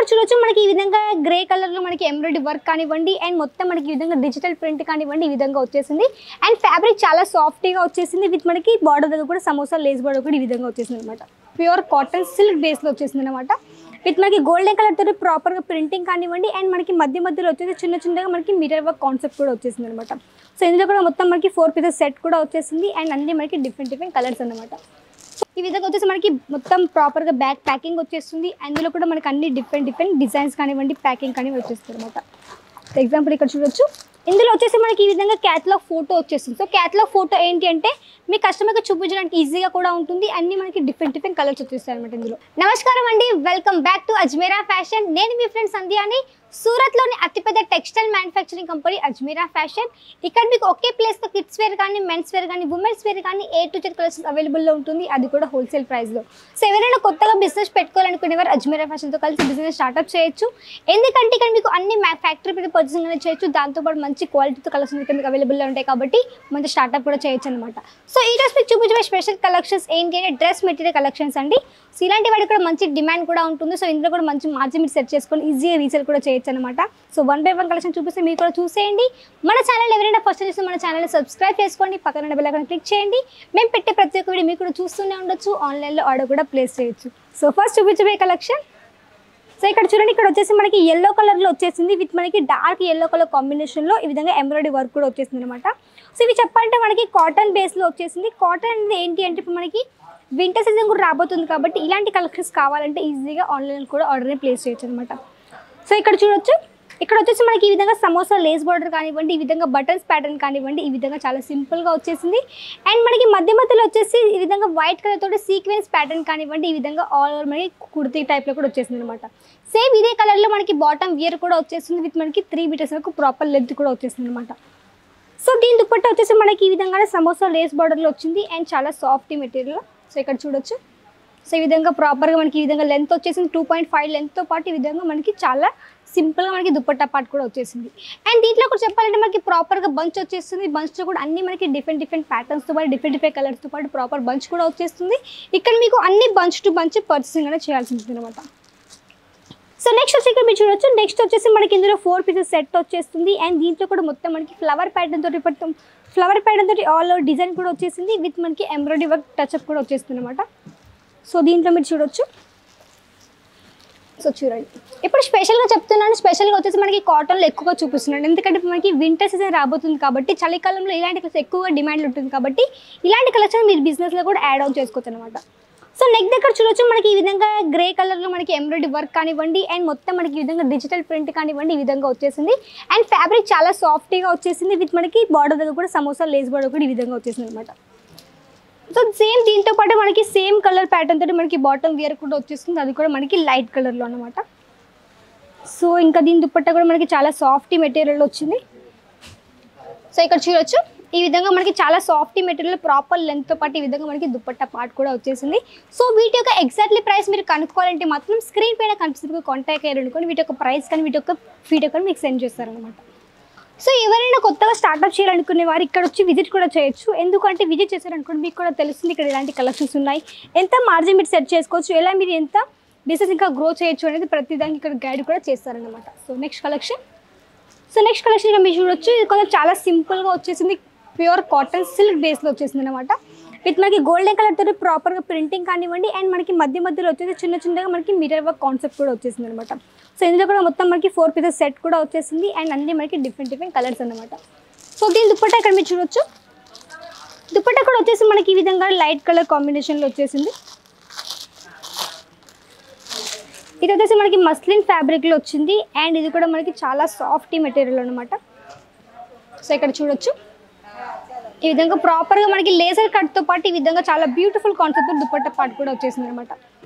చూడొచ్చు మనకి ఈ విధంగా గ్రే కలర్ లో మనకి ఎంబ్రాయిడరీ వర్క్ కానివ్వండి అండ్ మొత్తం మనకి ఈ విధంగా డిజిటల్ ప్రింట్ కానివ్వండి ఈ విధంగా వచ్చేసింది అండ్ ఫ్యాబ్రిక్ చాలా సాఫ్ట్గా వచ్చేసింది విత్ మనకి బార్డర్ దగ్గర కూడా సమోసా లేస్ బార్డర్ కూడా ఈ విధంగా వచ్చేసింది అనమాట. ప్యూర్ కాటన్ సిల్క్ బేస్లో వచ్చేసింది అనమాట. విత్ మనకి గోల్డెన్ కలర్ తోటి ప్రాపర్గా ప్రింటింగ్ కానివ్వండి అండ్ మనకి మధ్యలో వచ్చేసి చిన్నగా మనకి మిర్రర్ వర్క్ కాన్సెప్ట్ కూడా వచ్చేసింది అనమాట. సో ఇందులో కూడా మొత్తం మనకి 4 పీసెస్ సెట్ కూడా వచ్చేసింది అండ్ అన్ని మనకి డిఫరెంట్ కలర్స్ అనమాట. ఈ విధంగా వచ్చేసి మనకి మొత్తం ప్రాపర్గా బ్యాక్ ప్యాకింగ్ వచ్చేస్తుంది. అందులో కూడా మనకి అన్ని డిఫరెంట్ డిజైన్స్ కానివ్వండి ప్యాకింగ్ కానివ్వండి వచ్చేస్తుంది అనమాట. ఎగ్జాంపుల్ ఇక్కడ చూడొచ్చు, ఇందులో వచ్చేసి మనకి ఈ విధంగా క్యాటలాగ్ ఫోటో వచ్చేస్తుంది. సో క్యాటలాగ్ ఫోటో ఏంటి అంటే మీ కస్టమర్కి చూపించడానికి ఈజీగా కూడా ఉంటుంది. అన్ని మనకి డిఫరెంట్ కలర్స్ వచ్చేస్తాయి అనమాట ఇందులో. నమస్కారం అండి, welcome back to Ajmeera fashion. నేను మీ ఫ్రెండ్ సంధ్యాని. సూరత్లోని అతిపెద్ద textile manufacturing company Ajmeera fashion. ఇక్కడ మీకు ఒకే ప్లేస్లో కిడ్స్ వేర్ కానీ మెన్స్ వేర్ కానీ ఉమెన్స్ వేర్ కానీ A to Z కలెక్షన్స్ అవైలబుల్లో ఉంటుంది, అది కూడా హోల్సేల్ ప్రైస్లో. సో ఎవరైనా కొత్తగా బిజినెస్ పెట్టుకోవాలనుకునేవారు అజ్మీరా ఫ్యాషన్తో కలిసి బిజినెస్ స్టార్ట్అప్ చేయొచ్చు. ఎందుకంటే ఇక్కడ మీకు అన్ని ఫ్యాక్టరీ మీద పర్చేసింగ్ అనేది చేయొచ్చు, దాంతోపాటు మంచి క్వాలిటీతో కలెక్షన్స్ ఇక్కడ మీకు అవైలబుల్లో ఉంటాయి కాబట్టి మంచి స్టార్ట్అప్ కూడా చేయొచ్చు అనమాట. సో ఈ రోజు మీకు చూపించే స్పెషల్ కలెక్షన్స్ ఏంటి అంటే డ్రెస్ మెటీరియల్ కలెక్షన్స్ అండి. సో ఇలాంటి వాటికి కూడా మంచి డిమాండ్ కూడా ఉంటుంది. సో ఇందులో కూడా మంచి మార్జిన్ మీరు సెట్ చేసుకొని ఈజీగా రీసేల్ కూడా చేయొచ్చు అనమాట. సో 1 by 1 కలెక్షన్ చూపిస్తే మీరు కూడా చూసేయండి. మన ఛానల్ ఎవరైనా ఫస్ట్ చూస్తే మన ఛానల్ని సబ్స్క్రైబ్ చేసుకోండి, పక్కన బెల్ ఐకాన్ క్లిక్ చేయండి. మేము పెట్టే ప్రతి ఒక్క వీడియో మీకు కూడా చూస్తూనే ఉండొచ్చు, ఆన్లైన్లో ఆర్డర్ కూడా ప్లేస్ చేయొచ్చు. సో ఫస్ట్ చూపించబోయే కలెక్షన్, సో ఇక్కడ చూడండి, ఇక్కడ వచ్చేసి మనకి ఎల్లో కలర్లో వచ్చేసింది విత్ మనకి డార్క్ ఎల్లో కలర్ కాంబినేషన్లో ఈ విధంగా ఎంబ్రాయిడరీ వర్క్ కూడా వచ్చేసింది అనమాట. సో ఇవి చెప్పాలంటే మనకి కాటన్ బేస్లో వచ్చేసింది. కాటన్ అనేది ఏంటి అంటే ఇప్పుడు మనకి వింటర్ సీజన్ కూడా రాబోతుంది కాబట్టి ఇలాంటి కలెక్షన్స్ కావాలంటే ఈజీగా ఆన్లైన్లో కూడా ఆర్డర్ని ప్లేస్ చేయొచ్చు అనమాట. సో ఇక్కడ చూడొచ్చు, ఇక్కడ వచ్చేసి మనకి ఈ విధంగా సమోసా లేస్ బార్డర్ కానివ్వండి, ఈ విధంగా బటన్స్ ప్యాటర్న్ కానివ్వండి, ఈ విధంగా చాలా సింపుల్గా వచ్చేసింది. అండ్ మనకి మధ్యలో వచ్చేసి ఈ విధంగా వైట్ కలర్ తోటి సీక్వెన్స్ ప్యాటర్న్ కానివ్వండి, ఈ విధంగా ఆల్ ఓవర్ మనకి కుర్తీ టైప్లో కూడా వచ్చేసింది అనమాట. సేమ్ ఇదే కలర్లో మనకి బాటమ్ వియర్ కూడా వచ్చేస్తుంది విత్ మనకి 3 మీటర్స్ వరకు ప్రాపర్ లెంత్ కూడా వచ్చేస్తుంది అనమాట. సో దీని దుపట్టా వచ్చేసి మనకి ఈ విధంగా సమోసా లేస్ బార్డర్లో వచ్చింది అండ్ చాలా సాఫ్ట్ మెటీరియల్. సో ఇక్కడ చూడొచ్చు, సో ఈ విధంగా ప్రాపర్గా మనకి ఈ విధంగా లెంత్ వచ్చేసింది 2.5 లెంత్తో పాటు ఈ విధంగా మనకి చాలా సింపుల్గా మనకి దుపట్టా పార్ట్ కూడా వచ్చేసింది. అండ్ దీంట్లో కూడా చెప్పాలంటే మనకి ప్రాపర్గా బంచ్ వచ్చేస్తుంది. బంచ్లో కూడా అన్ని మనకి డిఫరెంట్ ప్యాటర్న్స్తో పాటు డిఫరెంట్ కలర్స్తో పాటు ప్రాపర్ బంచ్ కూడా వచ్చేస్తుంది. ఇక్కడ మీకు అన్ని బంచ్ టు బంచ్ పర్చేసింగ్ అనేది చేయాల్సి ఉంటుంది అనమాట. సో నెక్స్ట్ వచ్చి ఇక్కడ మీరు చూడొచ్చు, నెక్స్ట్ వచ్చేసి మనకి ఇందులో 4 పీసెస్ సెట్ వచ్చేస్తుంది అండ్ దీంట్లో కూడా మొత్తం మనకి ఫ్లవర్ ప్యాటర్న్ తోటి ఆల్ ఓవర్ డిజైన్ కూడా వచ్చేసింది విత్ మనకి ఎంబ్రాయిడరీ వర్క్ టచ్అప్ కూడా వచ్చేస్తుంది అనమాట. సో దీంట్లో మీరు చూడొచ్చు, సో చూడండి ఇప్పుడు స్పెషల్గా చెప్తున్నాను, స్పెషల్గా వచ్చేసి మనకి కాటన్లో ఎక్కువగా చూపిస్తున్నాను. ఎందుకంటే మనకి వింటర్ సీజన్ రాబోతుంది కాబట్టి చలికాలంలో ఇలాంటి కలెక్షన్ ఎక్కువగా డిమాండ్ ఉంటుంది కాబట్టి ఇలాంటి కలెక్షన్ మీరు బిజినెస్లో కూడా యాడ్ ఆన్ చేసుకోవచ్చు అనమాట. సో నెక్ దగ్గర చూడొచ్చు, మనకి ఈ విధంగా గ్రే కలర్లో మనకి ఎంబ్రాయిడరీ వర్క్ కానివ్వండి అండ్ మొత్తం మనకి ఈ విధంగా డిజిటల్ ప్రింట్ కానివ్వండి ఈ విధంగా వచ్చేసింది అండ్ ఫ్యాబ్రిక్ చాలా సాఫ్ట్గా వచ్చేసింది విత్ మనకి బార్డర్ దగ్గర కూడా సమోసా లేస్ బార్డర్ కూడా ఈ విధంగా వచ్చేసింది అనమాట. సో సేమ్ దీంతో పాటు మనకి సేమ్ కలర్ ప్యాటర్న్ తోటి మనకి బాటమ్ వియర్ కూడా వచ్చేస్తుంది, అది కూడా మనకి లైట్ కలర్లో అనమాట. సో ఇంకా దీని దుపట్టా కూడా మనకి చాలా సాఫ్ట్ మెటీరియల్ వచ్చింది. సో ఇక్కడ చూడొచ్చు, ఈ విధంగా మనకి చాలా సాఫ్ట్ మెటీరియల్ ప్రాపర్ లెంత్తో పాటు ఈ విధంగా మనకి దుపట్టా పార్ట్ కూడా వచ్చేసింది. సో వీటి యొక్క ఎగ్జాక్ట్లీ ప్రైస్ మీరు కనుక్కోవాలంటే మాత్రం స్క్రీన్ పైన కనిపిస్తుంది కాంటాక్ట్ అయ్యారనుకోండి, వీటి యొక్క ప్రైస్ కానీ వీటి యొక్క వీడియో కానీ మీకు సెండ్ చేస్తారనమాట. సో ఎవరైనా కొత్తగా స్టార్ట్అప్ చేయాలనుకునే వారు ఇక్కడ వచ్చి విజిట్ కూడా చేయొచ్చు. ఎందుకంటే విజిట్ చేశారనుకోండి మీకు కూడా తెలుస్తుంది ఇక్కడ ఎలాంటి కలెక్షన్స్ ఉన్నాయి, ఎంత మార్జిన్ మీరు సెట్ చేసుకోవచ్చు, ఎలా మీరు ఎంత బిజినెస్ ఇంకా గ్రో చేయొచ్చు అనేది ప్రతిదానికి ఇక్కడ గైడ్ కూడా చేస్తారనమాట. సో నెక్స్ట్ కలెక్షన్ ఇక్కడ మీరు చూడొచ్చు, ఇది కొంచెం చాలా సింపుల్గా వచ్చేసింది, ప్యూర్ కాటన్ సిల్క్ బేస్లో వచ్చేసింది అనమాట. విత్ మనకి గోల్డెన్ కలర్ తోటి ప్రాపర్గా ప్రింటింగ్ కానివ్వండి అండ్ మనకి మధ్యలో వచ్చేసి చిన్నగా మనకి మిర్రర్ వర్క్ కాన్సెప్ట్ కూడా వచ్చేసింది అనమాట. సో ఇందులో కూడా మొత్తం మనకి 4 పీసెస్ సెట్ కూడా వచ్చేసింది అండ్ అన్ని మనకి డిఫరెంట్ కలర్స్ అనమాట. సో దీని దుపట్టా ఇక్కడ మీరు చూడొచ్చు, దుపట్టా కూడా వచ్చేసి మనకి ఈ విధంగా లైట్ కలర్ కాంబినేషన్లో వచ్చేసింది. ఇది వచ్చేసి మనకి మస్లిన్ ఫ్యాబ్రిక్లో వచ్చింది అండ్ ఇది కూడా మనకి చాలా సాఫ్ట్ మెటీరియల్ అనమాట. సో ఇక్కడ చూడొచ్చు, ఈ విధంగా ప్రాపర్గా మనకి లేజర్ కట్తో పాటు ఈ విధంగా చాలా బ్యూటిఫుల్ కాన్సెప్ట్ దుపట్టా పార్ట్ కూడా వచ్చేసింది అనమాట.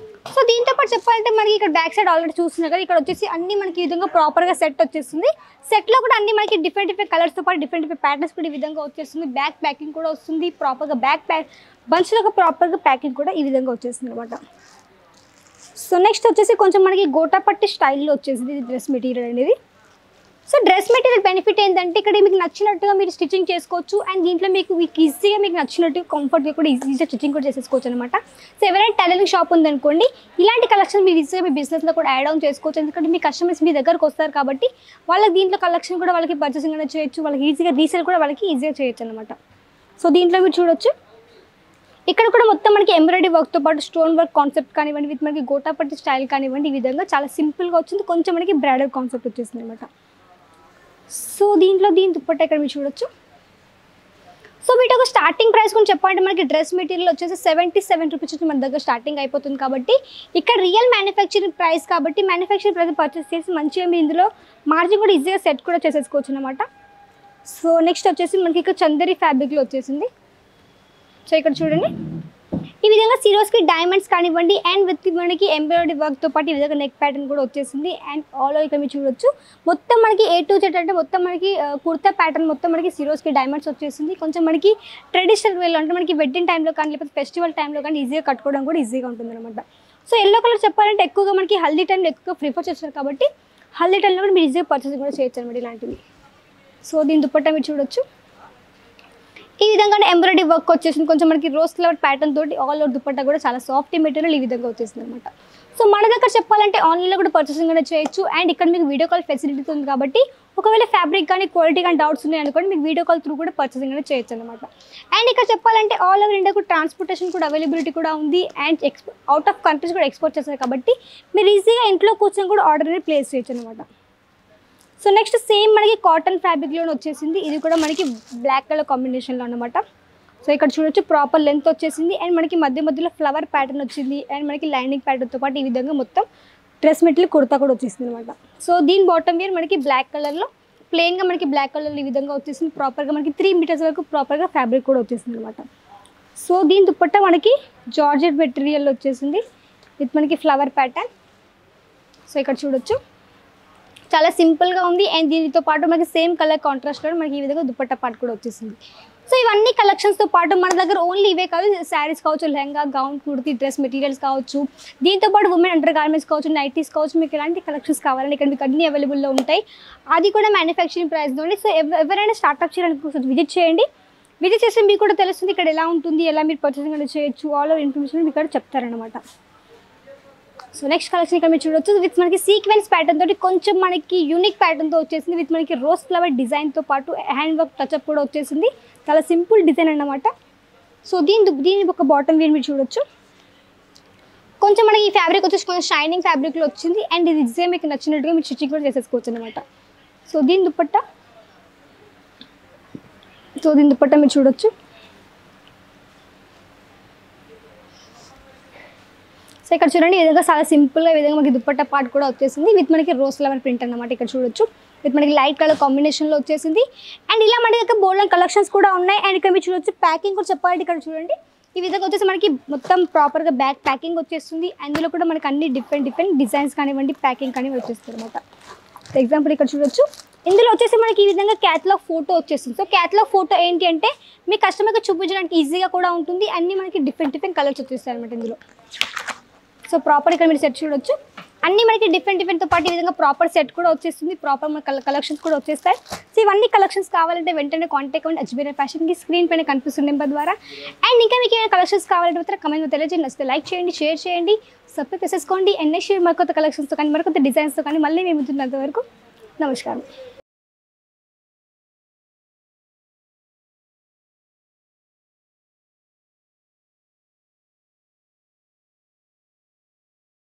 సో దీంతో పాటు చెప్పాలంటే మనకి ఇక్కడ బ్యాక్ సైడ్ ఆల్రెడీ చూస్తున్నారు కదా, ఇక్కడ వచ్చేసి అన్ని మనకి ఈ విధంగా ప్రాపర్గా సెట్ వచ్చేస్తుంది. సెట్లో కూడా అన్ని మనకి డిఫరెంట్ కలర్స్తో పాటు డిఫరెంట్ ప్యాటర్న్స్ కూడా ఈ విధంగా వచ్చేస్తుంది. బ్యాక్ ప్యాకింగ్ కూడా వస్తుంది ప్రాపర్గా, బంచ్లో ప్రాపర్గా ప్యాకింగ్ కూడా ఈ విధంగా వచ్చేస్తుంది అనమాట. సో నెక్స్ట్ వచ్చేసి కొంచెం మనకి గోటాపట్టి స్టైల్లో వచ్చేసింది ఇది డ్రెస్ మెటీరియల్ అనేది. సో డ్రెస్ మెటీరియల్ బెనిఫిట్ ఏంటంటే ఇక్కడ మీకు నచ్చినట్టుగా మీరు స్టిచ్చింగ్ చేసుకోవచ్చు అండ్ దీంట్లో మీకు ఈజీగా మీకు నచ్చినట్టు కంఫర్ట్గా కూడా ఈజీగా స్టిచ్చింగ్ కూడా చేసేసుకోవచ్చు అనమాట. సో ఎవరైనా టైలరింగ్ షాప్ ఉందనుకోండి, ఇలాంటి కలెక్షన్ మీరు ఈజీగా మీ బిజినెస్లో కూడా యాడ్ ఆన్ చేసుకోవచ్చు. ఎందుకంటే మీ కస్టమర్స్ మీ దగ్గరకు వస్తారు కాబట్టి వాళ్ళకి దీంట్లో కలెక్షన్ కూడా వాళ్ళకి పర్చేసింగ్ అనేది చేయొచ్చు, వాళ్ళకి ఈజీగా రీసేల్ కూడా వాళ్ళకి ఈజీగా చేయొచ్చు అనమాట. సో దీంట్లో మీరు చూడొచ్చు ఇక్కడ కూడా మొత్తం మనకి ఎంబ్రాయిడరీ వర్క్తో పాటు స్టోన్ వర్క్ కాన్సెప్ట్ కానివ్వండి, విత్ మనకి గోటాపట్టి స్టైల్ కానివ్వండి, ఈ విధంగా చాలా సింపుల్గా వచ్చింది. కొంచెం మనకి బ్రైడల్ కాన్సెప్ట్ వచ్చేసింది అనమాట. సో దీంట్లో దీని దుప్పట్టా ఇక్కడ మీరు చూడొచ్చు. సో వీటి ఒక స్టార్టింగ్ ప్రైస్ గురించి చెప్పాలంటే మనకి డ్రెస్ మెటీరియల్ వచ్చేసి 77 రూపీస్ మన దగ్గర స్టార్టింగ్ అయిపోతుంది. కాబట్టి ఇక్కడ రియల్ మ్యానుఫ్యాక్చరింగ్ ప్రైస్ కాబట్టి మ్యానుఫ్యాక్చరింగ్ ప్రైస్ పర్చేస్ చేసి మంచిగా మీరు ఇందులో మార్జిన్ కూడా ఈజీగా సెట్ కూడా చేసేసుకోవచ్చు అనమాట. సో నెక్స్ట్ వచ్చేసి మనకి ఇక్కడ చందేరి ఫ్యాబ్రిక్లో వచ్చేసింది. సో ఇక్కడ చూడండి ఈ విధంగా సిరోస్కి డైమండ్స్ కానివ్వండి అండ్ విత్ మనకి ఎంబ్రాయిడరీ వర్క్తో పాటు ఈ విధంగా నెక్ ప్యాటర్న్ కూడా వచ్చేసింది. అండ్ ఆల్ ఓవర్ ఇక్కడ మీరు చూడొచ్చు మొత్తం మనకి A to Z అంటే మొత్తం మనకి కుర్తా ప్యాటర్న్ మొత్తం మనకి సిరోస్కి డైమండ్స్ వచ్చేసింది. కొంచెం మనకి ట్రెడిషనల్ వేలో అంటే మనకి వెడ్డింగ్ టైంలో కానీ లేకపోతే ఫెస్టివల్ టైంలో కానీ ఈజీగా కట్టుకోవడం కూడా ఈజీగా ఉంటుంది అనమాట. సో ఎల్లో కలర్ చెప్పాలంటే ఎక్కువగా మనకి హల్దీ టైంలో ఎక్కువ ప్రిఫర్ చేస్తారు కాబట్టి హల్దీ టైంలో కూడా మీరు ఈజీగా పర్చేసింగ్ కూడా చేయొచ్చు అనమాట ఇలాంటివి. సో దీని దుప్పట్టా మీరు చూడొచ్చు ఈ విధంగా ఎంబ్రాయిడరీ వర్క్ వచ్చేసింది. కొంచెం మనకి రోజ్ ఫ్లవర్ ప్యాటర్న్ తోటి ఆల్ ఓవర్ దుపట్టా కూడా చాలా సాఫ్ట్ మెటీరియల్ ఈ విధంగా వచ్చేసింది అనమాట. సో మన దగ్గర చెప్పాలంటే ఆన్లైన్లో కూడా పర్చేసింగ్ అనేది చేయొచ్చు. అండ్ ఇక్కడ మీకు వీడియో కాల్ ఫెసిలిటీ ఉంది కాబట్టి ఒకవేళ ఫ్యాబ్రిక్ కానీ క్వాలిటీ కానీ డౌట్స్ ఉన్నాయి అనుకోండి మీకు వీడియో కాల్ త్రూ కూడా పర్చేసింగ్ అనేది చేయొచ్చు అనమాట. అండ్ ఇక్కడ చెప్పాలంటే ఆల్ ఓవర్ ఇండియాకు ట్రాన్స్పోర్టేషన్ కూడా అవైలబిలిటీ కూడా ఉంది. అండ్ అవుట్ ఆఫ్ కంట్రీస్ కూడా ఎక్స్పోర్ట్ చేస్తారు కాబట్టి మీరు ఈజీగా ఇంట్లో కూర్చొని కూడా ఆర్డర్ అనేది ప్లేస్ చేయొచ్చు అనమాట. సో నెక్స్ట్ సేమ్ మనకి కాటన్ ఫ్యాబ్రిక్లో వచ్చేసింది. ఇది కూడా మనకి బ్లాక్ కలర్ కాంబినేషన్లో అనమాట. సో ఇక్కడ చూడొచ్చు ప్రాపర్ లెంత్ వచ్చేసింది అండ్ మనకి మధ్యలో ఫ్లవర్ ప్యాటర్న్ వచ్చింది అండ్ మనకి లైనింగ్ ప్యాటర్న్తో పాటు ఈ విధంగా మొత్తం డ్రెస్ మెటీరియల్ కుర్తా కూడా వచ్చేసింది అనమాట. సో దీని బాటమ్ వేర్ మనకి బ్లాక్ కలర్లో ప్లెయిన్గా మనకి బ్లాక్ కలర్లో ఈ విధంగా వచ్చేసింది. ప్రాపర్గా మనకి 3 మీటర్స్ వరకు ప్రాపర్గా ఫ్యాబ్రిక్ కూడా వచ్చేసింది అనమాట. సో దీని దుపట్టా మనకి జార్జెట్ మెటీరియల్ వచ్చేసింది విత్ మనకి ఫ్లవర్ ప్యాటర్న్. సో ఇక్కడ చూడొచ్చు చాలా సింపుల్గా ఉంది అండ్ దీనితో పాటు మనకి సేమ్ కలర్ కాంట్రాస్ట్లో మనకి ఈ విధంగా దుపట్టా పార్ట్ కూడా వచ్చేసింది. సో ఇవన్నీ కలెక్షన్స్తో పాటు మన దగ్గర ఓన్లీ ఇవే కాదు, శారీస్ కావచ్చు, lehenga, gown, kurti, dress materials కావచ్చు, దీంతో పాటు ఉమెన్ అండర్ గార్మెంట్స్ కావచ్చు, నైటీస్ కావచ్చు, మీకు ఎలాంటి కలెక్షన్స్ కావాలని ఇక్కడ మీకు అన్ని అవైలబుల్లో ఉంటాయి. అది కూడా మ్యానుఫ్యాక్చరింగ్ ప్రైస్లోనే. సో ఎవరైనా స్టార్ట్అప్ చేయాలనుకుంటే విజిట్ చేయండి. విజిట్ చేస్తే మీకు కూడా తెలుస్తుంది ఇక్కడ ఎలా ఉంటుంది, ఎలా మీరు పర్చేసింగ్ అనేది చేయొచ్చు, ఆల్ ఓవర్ ఇన్ఫర్మేషన్ మీకు ఇక్కడ చెప్తారనమాట. సో నెక్స్ట్ కలెక్షన్ ఇక్కడ మీరు చూడొచ్చు విత్ మనకి సీక్వెన్స్ ప్యాటర్న్ తోటి కొంచెం మనకి యూనిక్ ప్యాటర్న్తో వచ్చేసింది. విత్ మనకి రోజ్ ఫ్లవర్ డిజైన్తో పాటు హ్యాండ్ వర్క్ టచ్అప్ కూడా వచ్చేసింది. చాలా సింపుల్ డిజైన్ అన్నమాట. సో దీని ఒక బాటమ్ వేర్ మీరు చూడొచ్చు. కొంచెం మనకి ఈ ఫ్యాబ్రిక్ వచ్చేసి కొంచెం షైనింగ్ ఫ్యాబ్రిక్లో వచ్చింది అండ్ ఇది డిజైన్ మీకు నచ్చినట్టుగా మీరు స్టిచ్చింగ్ కూడా చేసేసుకోవచ్చు అనమాట. సో దీని దుపట్టా మీరు చూడొచ్చు. సో ఇక్కడ చూడండి ఈ విధంగా చాలా సింపుల్గా ఈ విధంగా మనకి దుపట్టా పార్ట్ కూడా వచ్చేసింది విత్ మనకి రోజ్ ఫ్లవర్ ప్రింట్ అన్నమాట. ఇక్కడ చూడొచ్చు విత్ మనకి లైట్ కలర్ కాంబినేషన్లో వచ్చేసింది. అండ్ ఇలా మన దగ్గర బోల్డ్ కలెక్షన్స్ కూడా ఉన్నాయి. అండ్ ఇక్కడ మీరు చూడొచ్చు ప్యాకింగ్ కూడా చెప్పాలంటే ఇక్కడ చూడండి ఈ విధంగా వచ్చేసి మనకి మొత్తం ప్రాపర్గా బ్యాక్ ప్యాకింగ్ వచ్చేస్తుంది. అందులో కూడా మనకి అన్ని డిఫరెంట్ డిజైన్స్ కానివ్వండి, ప్యాకింగ్ కానివ్వండి వచ్చేస్తుంది అనమాట. ఎగ్జాంపుల్ ఇక్కడ చూడొచ్చు ఇందులో వచ్చేసి మనకి ఈ విధంగా క్యాటలాగ్ ఫోటో వచ్చేస్తుంది. సో క్యాటలాగ్ ఫోటో ఏంటి అంటే మీ కస్టమర్కి చూపించడానికి ఈజీగా కూడా ఉంటుంది. అన్ని మనకి డిఫరెంట్ కలర్స్ వచ్చేస్తాయి అనమాట ఇందులో. సో ప్రాపర్ ఇక్కడ మీరు సెట్ చూడొచ్చు అన్నీ మనకి డిఫరెంట్తో పాటు ఈ విధంగా ప్రాపర్ సెట్ కూడా వచ్చేస్తుంది. ప్రాపర్ మన కలెక్షన్స్ కూడా వచ్చేస్తాయి. సో ఇవన్నీ కలెక్షన్స్ కావాలంటే వెంటనే కాంటాక్ట్ అవ్వండి అజ్మీరా ఫ్యాషన్కి స్క్రీన్ పైన కనిపిస్తున్న నెంబర్ ద్వారా. అండ్ ఇంకా మీకు ఏమైనా కలెక్షన్స్ కావాలంటే కమెంట్ తెలియజేయండి. నచ్చితే లైక్ చేయండి, షేర్ చేయండి, సబ్స్క్రైబ్ చేసేసుకోండి. అండ్ నెక్స్ట్ మరికొత్త కలెక్షన్స్తో కానీ మరికొత్త డిజైన్స్తో కానీ మళ్ళీ మేము ముందున్నంత వరకు నమస్కారం.